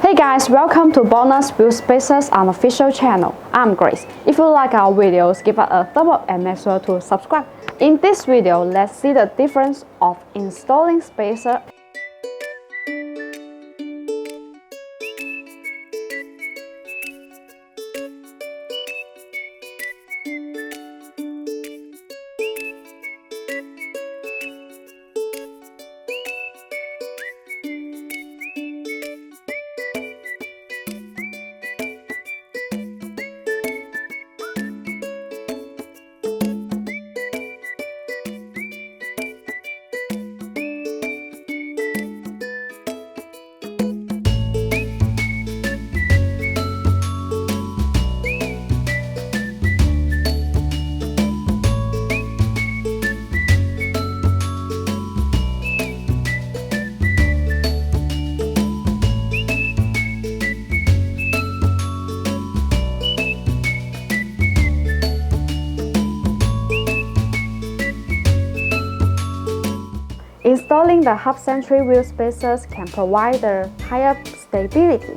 Hey guys, welcome to Bonus Wheel Spaces unofficial channel. I'm Grace. If you like our videos, give us a thumbs up and make sure to subscribe. In this video, let's see the difference of installing spacer. Installing the half-century wheel spacers can provide the higher stability.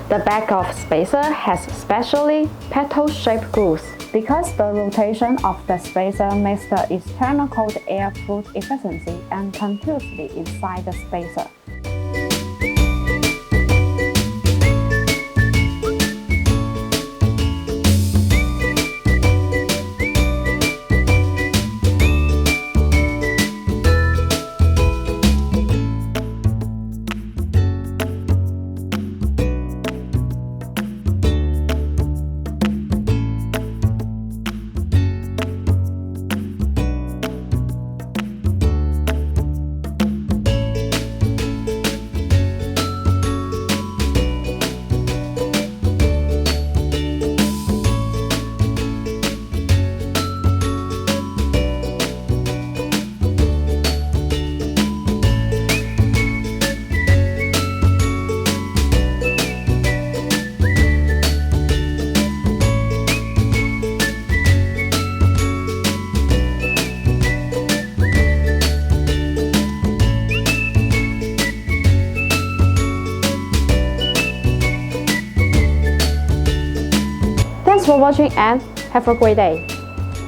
The back of spacer has specially petal-shaped grooves because the rotation of the spacer makes the external cold air flow efficiently and continuously inside the spacer. Thanks for watching and have a great day.